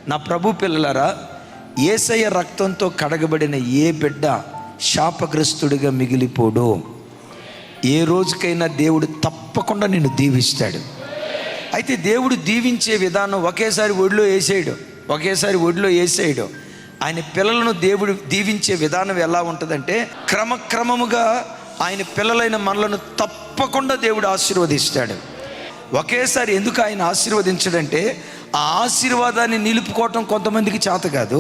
నా ప్రభు పిల్లలారా, యేసయ్య రక్తంతో కడగబడిన ఏ బిడ్డ శాపగ్రస్తుడిగా మిగిలిపోడు. ఏ రోజుకైనా దేవుడు తప్పకుండా నిన్ను దీవిస్తాడు. అయితే దేవుడు దీవించే విధానం ఒకేసారి ఒడిలో వేసేయడు. ఆయన పిల్లలను దేవుడు దీవించే విధానం ఎలా ఉంటుందంటే, క్రమక్రమముగా ఆయన పిల్లలైన మనలను తప్పకుండా దేవుడు ఆశీర్వదిస్తాడు. ఒకేసారి ఎందుకు ఆయన ఆశీర్వదించడంటే, ఆ ఆశీర్వాదాన్ని నిలుపుకోవటం కొంతమందికి చేత కాదు.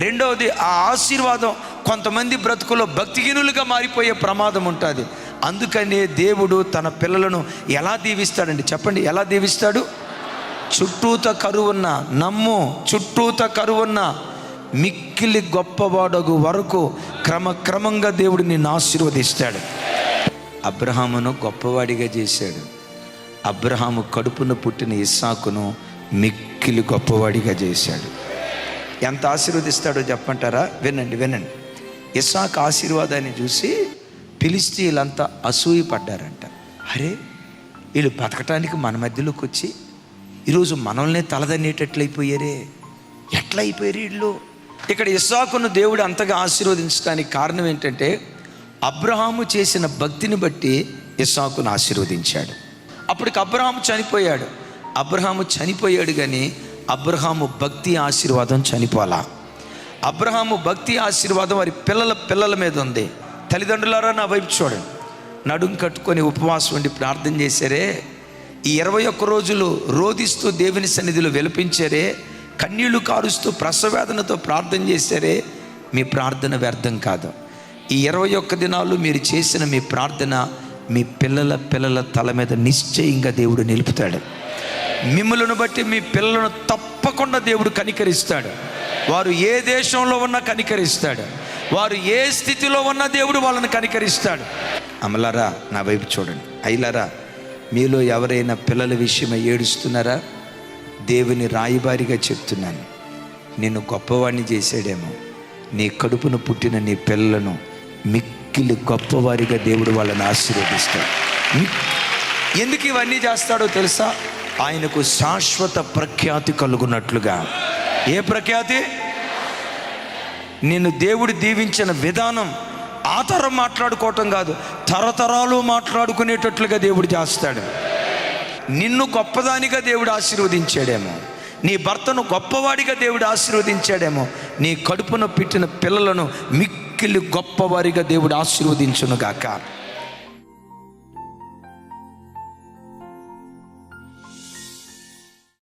రెండవది, ఆ ఆశీర్వాదం కొంతమంది బ్రతుకులో భక్తిహీనులుగా మారిపోయే ప్రమాదం ఉంటుంది. అందుకనే దేవుడు తన పిల్లలను ఎలా దీవిస్తాడండి? చెప్పండి, ఎలా దీవిస్తాడు? చుట్టూత కరువున్న చుట్టూత కరువున్న మిక్కిలి గొప్పవాడగు వరకు క్రమక్రమంగా దేవుడు నిన్ను ఆశీర్వదిస్తాడు. అబ్రహామును గొప్పవాడిగా చేశాడు. అబ్రహాము కడుపున పుట్టిన ఇస్సాకును మిక్కిలి గొప్పవాడిగా చేశాడు. ఎంత ఆశీర్వదిస్తాడో చెప్పంటారా? వినండి. ఇస్సాకు ఆశీర్వాదాన్ని చూసి ఫిలిష్తీయులంతా అసూయ పడ్డారంట. అరే, వీళ్ళు బతకటానికి మన మధ్యలోకి వచ్చి ఈరోజు మనల్నే తలదన్నేటట్లయిపోయారే, ఎట్లా అయిపోయారు వీళ్ళు? ఇక్కడ ఇస్సాకును దేవుడు అంతగా ఆశీర్వదించడానికి కారణం ఏంటంటే, అబ్రహాము చేసిన భక్తిని బట్టి ఇస్సాకును ఆశీర్వదించాడు. అప్పటికి అబ్రహాము చనిపోయాడు కానీ అబ్రహాము భక్తి ఆశీర్వాదం చనిపోలా. అబ్రహాము భక్తి ఆశీర్వాదం వారి పిల్లల మీద ఉంది. తల్లిదండ్రులారా, నా వైపు చూడండి. నడుం కట్టుకొని ఉపవాసం ఉండి ప్రార్థన చేశారే, ఈ 21 రోజులు రోదిస్తూ దేవుని సన్నిధిలో విలపించారే, కన్నీళ్లు కారుస్తూ ప్రసవేదనతో ప్రార్థన చేశారే, మీ ప్రార్థన వ్యర్థం కాదు. ఈ 21 దినాలు మీరు చేసిన మీ ప్రార్థన మీ పిల్లల తల మీద నిశ్చయంగా దేవుడు నిలుపుతాడు. మిమ్మల్ని బట్టి మీ పిల్లలను తప్పకుండా దేవుడు కనికరిస్తాడు. వారు ఏ దేశంలో ఉన్నా కనికరిస్తాడు. వారు ఏ స్థితిలో ఉన్నా దేవుడు వాళ్ళని కనికరిస్తాడు. అమలారా, నా వైపు చూడండి. అయ్యలారా, మీలో ఎవరైనా పిల్లల విషయమై ఏడుస్తున్నారా? దేవుని రాయబారిగా చెప్తున్నాను, నిన్ను గొప్పవాడిని చేశాడేమో. నీ కడుపును పుట్టిన నీ పిల్లలను మిక్కిలి గొప్పవారిగా దేవుడు వాళ్ళని ఆశీర్వదిస్తాడు. ఎందుకు ఇవన్నీ చేస్తాడో తెలుసా? ఆయనకు శాశ్వత ప్రఖ్యాతి కలుగునట్లుగా. ఏ ప్రఖ్యాతి? నిన్ను దేవుడు దీవించిన విధానం ఆ తరం మాట్లాడుకోవటం కాదు, తరతరాలు మాట్లాడుకునేటట్లుగా దేవుడు చేస్తాడు. నిన్ను గొప్పదానిగా దేవుడు ఆశీర్వదించాడేమో, నీ భర్తను గొప్పవాడిగా దేవుడు ఆశీర్వదించాడేమో, నీ కడుపున పెట్టిన పిల్లలను మిక్కిలి గొప్పవారిగా దేవుడు ఆశీర్వదించునుగాక.